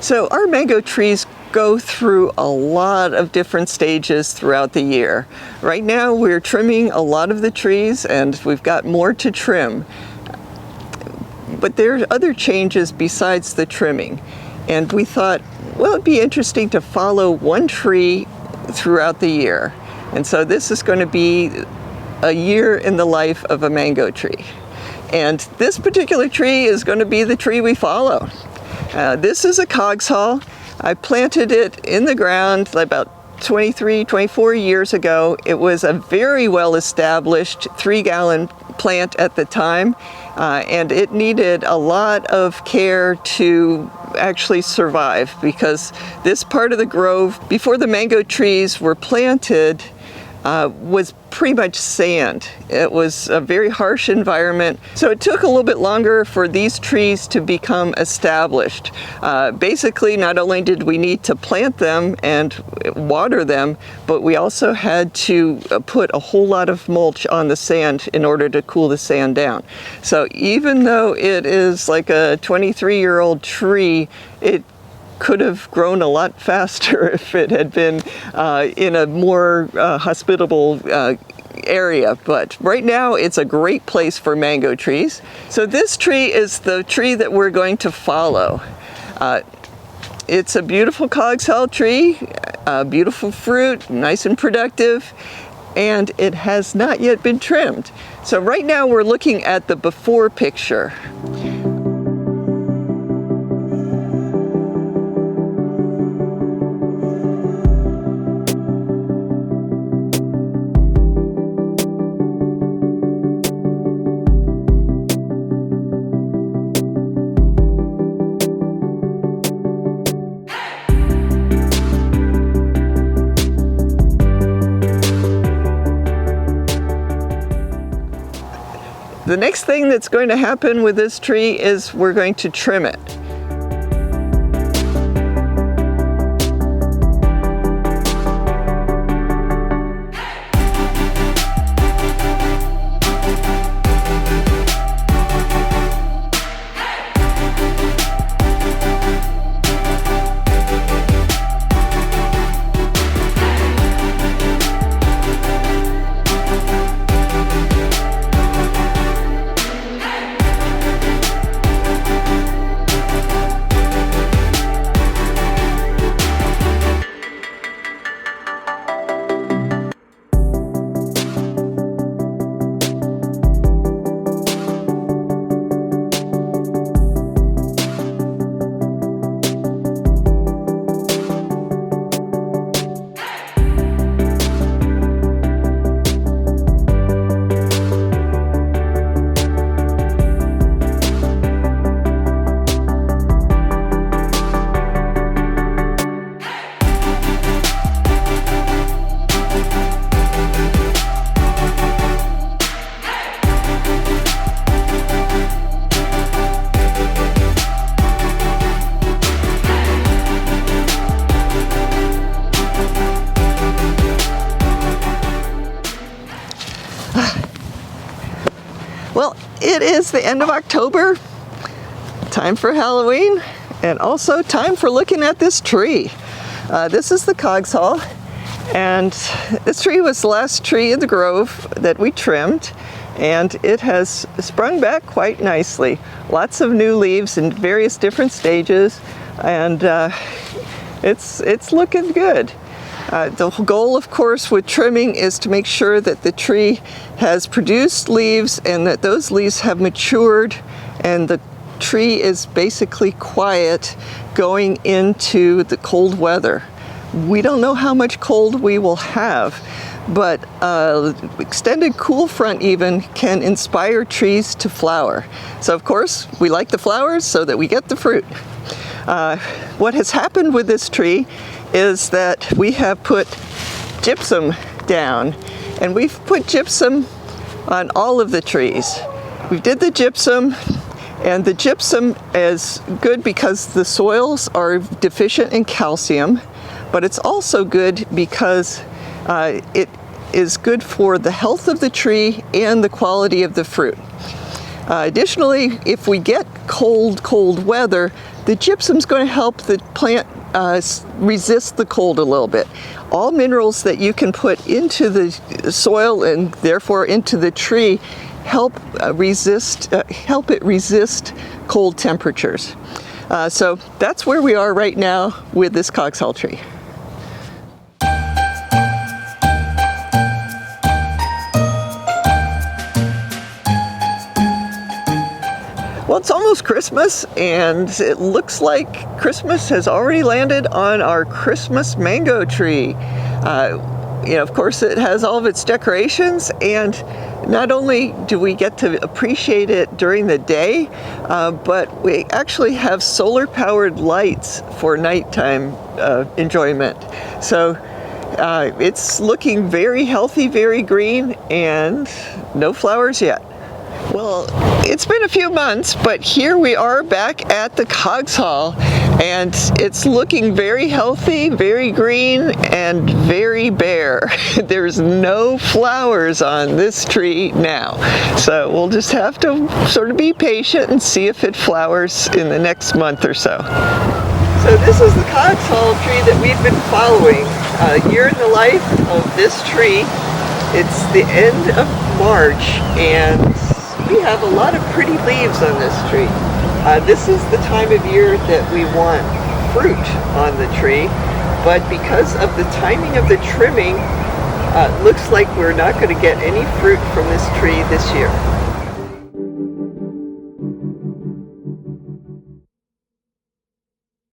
So our mango trees go through a lot of different stages throughout the year. Right now we're trimming a lot of the trees and we've got more to trim. But there are other changes besides the trimming. And we thought, well, it'd be interesting to follow one tree throughout the year. And so this is going to be a year in the life of a mango tree. And this particular tree is going to be the tree we follow. This is a Cogshall. I planted it in the ground about 23, 24 years ago. It was a very well established 3-gallon plant at the time, and it needed a lot of care to actually survive, because this part of the grove, before the mango trees were planted, was pretty much sand. It was a very harsh environment, so it took a little bit longer for these trees to become established. Basically, not only did we need to plant them and water them, but we also had to put a whole lot of mulch on the sand in order to cool the sand down. So even though it is like a 23-year-old tree, it could have grown a lot faster if it had been in a more hospitable area. But right now it's a great place for mango trees. So this tree is the tree that we're going to follow. It's a beautiful Cogshall tree, beautiful fruit, nice and productive, and it has not yet been trimmed. So right now we're looking at the before picture. The next thing that's going to happen with this tree is we're going to trim it. Well, it is the end of October, time for Halloween, and also time for looking at this tree. This is the Cogshall, and this tree was the last tree in the grove that we trimmed, and it has sprung back quite nicely. Lots of new leaves in various different stages, and it's looking good. The goal, of course, with trimming is to make sure that the tree has produced leaves and that those leaves have matured and the tree is basically quiet going into the cold weather. We don't know how much cold we will have, but extended cool front even can inspire trees to flower. So of course, we like the flowers so that we get the fruit. What has happened with this tree is that we have put gypsum down, and we've put gypsum on all of the trees. We did the gypsum, and the gypsum is good because the soils are deficient in calcium, but it's also good because it is good for the health of the tree and the quality of the fruit. Additionally, if we get cold weather, The gypsum's going to help the plant resist the cold a little bit. All minerals that you can put into the soil and therefore into the tree help it resist cold temperatures. So that's where we are right now with this Cogshall tree. Well, it's almost Christmas, and it looks like Christmas has already landed on our Christmas mango tree. Of course, it has all of its decorations, and not only do we get to appreciate it during the day, but we actually have solar-powered lights for nighttime enjoyment. So it's looking very healthy, very green, and no flowers yet. Well, it's been a few months, but here we are back at the Cogshall, and it's looking very healthy, very green, and very bare. There's no flowers on this tree now, so we'll just have to sort of be patient and see if it flowers in the next month or so. So this is the Cogshall tree that we've been following. A year in the life of this tree. It's the end of March, and we have a lot of pretty leaves on this tree. This is the time of year that we want fruit on the tree, but because of the timing of the trimming, looks like we're not going to get any fruit from this tree this year.